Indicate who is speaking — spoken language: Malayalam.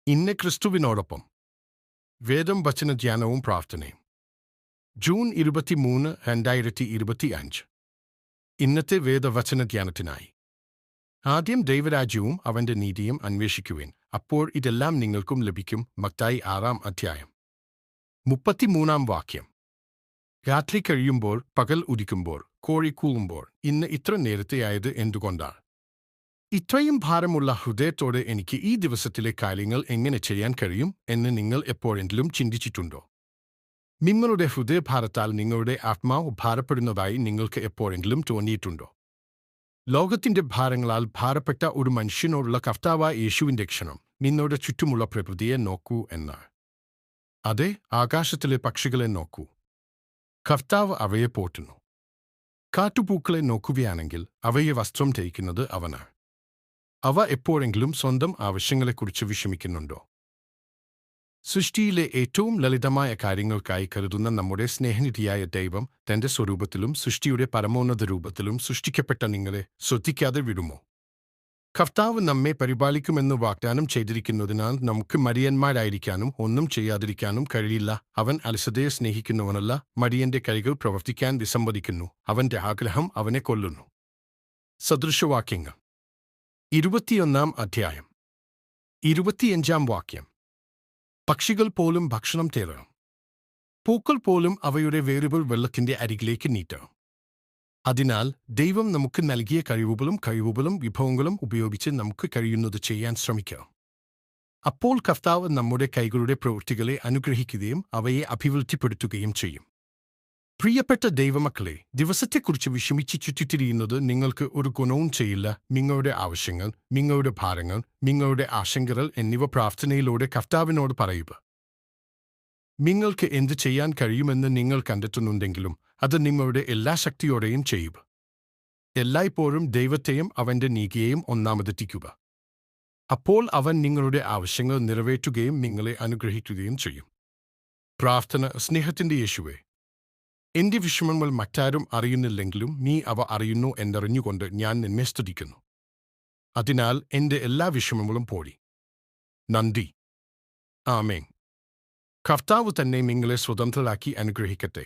Speaker 1: ഇന്ന് ക്രിസ്തുവിനോടൊപ്പം വേദം വചന ധ്യാനവും പ്രാർത്ഥനയും ജൂൺ 23, 2025. ഇന്നത്തെ വേദവചന ധ്യാനത്തിനായി ആദ്യം ദൈവരാജ്യവും അവന്റെ നീതിയും അന്വേഷിക്കുവിൻ, അപ്പോൾ ഇതെല്ലാം നിങ്ങൾക്കും ലഭിക്കും. മത്തായി 6 33 വാക്യം. രാത്രി കഴിയുമ്പോൾ, പകൽ ഉദിക്കുമ്പോൾ, കോഴി കൂവുമ്പോൾ ഇന്ന് ഇത്ര നേരത്തെയായത് എന്തുകൊണ്ടാണ്? ഇത്രയും ഭാരമുള്ള ഹൃദയത്തോടെ എനിക്ക് ഈ ദിവസത്തിലെ കാര്യങ്ങൾ എങ്ങനെ ചെയ്യാൻ കഴിയും എന്ന് നിങ്ങൾ എപ്പോഴെങ്കിലും ചിന്തിച്ചിട്ടുണ്ടോ? നിങ്ങളുടെ ഹൃദയഭാരത്താൽ നിങ്ങളുടെ ആത്മാവ് ഭാരപ്പെടുന്നതായി നിങ്ങൾക്ക് എപ്പോഴെങ്കിലും തോന്നിയിട്ടുണ്ടോ? ലോകത്തിന്റെ ഭാരങ്ങളാൽ ഭാരപ്പെട്ട ഒരു മനുഷ്യനോടുള്ള കർത്താവായ യേശുവിന്റെ ക്ഷണം നിങ്ങളുടെ ചുറ്റുമുള്ള പ്രകൃതിയെ നോക്കൂ എന്നാണ്. അതെ, ആകാശത്തിലെ പക്ഷികളെ നോക്കൂ. കർത്താവ് അവയെ പോറ്റുന്നു. കാട്ടുപൂക്കളെ നോക്കുകയാണെങ്കിൽ അവയെ വസ്ത്രം ധരിക്കുന്നത് അവനാണ്. അവ എപ്പോഴെങ്കിലും സ്വന്തം ആവശ്യങ്ങളെക്കുറിച്ച് വിഷമിക്കുന്നുണ്ടോ? സൃഷ്ടിയിലെ ഏറ്റവും ലളിതമായ കാര്യങ്ങൾക്കായി കരുതുന്ന നമ്മുടെ സ്നേഹനിധിയായ ദൈവം തന്റെ സ്വരൂപത്തിലും സൃഷ്ടിയുടെ പരമോന്നത രൂപത്തിലും സൃഷ്ടിക്കപ്പെട്ട നിങ്ങളെ ശ്രദ്ധിക്കാതെ വിടുമോ? കർത്താവ് നമ്മെ പരിപാലിക്കുമെന്ന് വാഗ്ദാനം ചെയ്തിരിക്കുന്നതിനാൽ നമുക്ക് മടിയന്മാരായിരിക്കാനും ഒന്നും ചെയ്യാതിരിക്കാനും കഴിയില്ല. അവൻ അലസതയെ സ്നേഹിക്കുന്നവനല്ല, മടിയന്റെ കൈകൾ പ്രവർത്തിക്കാൻ വിസമ്മതിക്കുന്നു. അവന്റെ ആഗ്രഹം അവനെ കൊല്ലുന്നു. സദൃശവാക്യങ്ങൾ 21 25 വാക്യം. പക്ഷികൾ പോലും ഭക്ഷണം തേടണം, പൂക്കൾ പോലും അവയുടെ വേരുകൾ വെള്ളത്തിന്റെ അരികിലേക്ക് നീട്ടണം. അതിനാൽ ദൈവം നമുക്ക് നൽകിയ കഴിവുകളും വിഭവങ്ങളും ഉപയോഗിച്ച് നമുക്ക് കഴിയുന്നത് ചെയ്യാൻ ശ്രമിക്കാം. അപ്പോൾ കർത്താവ് നമ്മുടെ കൈകളുടെ പ്രവൃത്തികളെ അനുഗ്രഹിക്കുകയും അവയെ അഭിവൃദ്ധിപ്പെടുത്തുകയും ചെയ്യും. പ്രിയപ്പെട്ട ദൈവമക്കളെ, ദിവസത്തെക്കുറിച്ച് വിഷമിച്ച് ചുറ്റിത്തിരിയുന്നത് നിങ്ങൾക്ക് ഒരു ഗുണവും ചെയ്യില്ല. നിങ്ങളുടെ ആവശ്യങ്ങൾ, നിങ്ങളുടെ ഭാരങ്ങൾ, നിങ്ങളുടെ ആശങ്കകൾ എന്നിവ പ്രാർത്ഥനയിലൂടെ കർത്താവിനോട് പറയുക. നിങ്ങൾക്ക് എന്ത് ചെയ്യാൻ കഴിയുമെന്ന് നിങ്ങൾ കണ്ടെത്തുന്നുണ്ടെങ്കിലും അത് നിങ്ങളുടെ എല്ലാ ശക്തിയോടെയും ചെയ്യുക. എല്ലായ്പ്പോഴും ദൈവത്തെയും അവന്റെ നീതിയെയും ഒന്നാമതെത്തിക്കുക. അപ്പോൾ അവൻ നിങ്ങളുടെ ആവശ്യങ്ങൾ നിറവേറ്റുകയും നിങ്ങളെ അനുഗ്രഹിക്കുകയും ചെയ്യും. പ്രാർത്ഥന. സ്നേഹത്തിന്റെ യേശുവേ, എന്റെ വിഷമങ്ങൾ മറ്റാരും അറിയുന്നില്ലെങ്കിലും നീ അവ അറിയുന്നു എന്നറിഞ്ഞുകൊണ്ട് ഞാൻ നിന്നെ സ്തുതിക്കുന്നു. അതിനാൽ എന്റെ എല്ലാ വിഷമങ്ങളും പോയി. നന്ദി. ആമേൻ. കർത്താവ് തന്നെ നിങ്ങളെ സ്വതന്ത്രരാക്കി അനുഗ്രഹിക്കട്ടെ.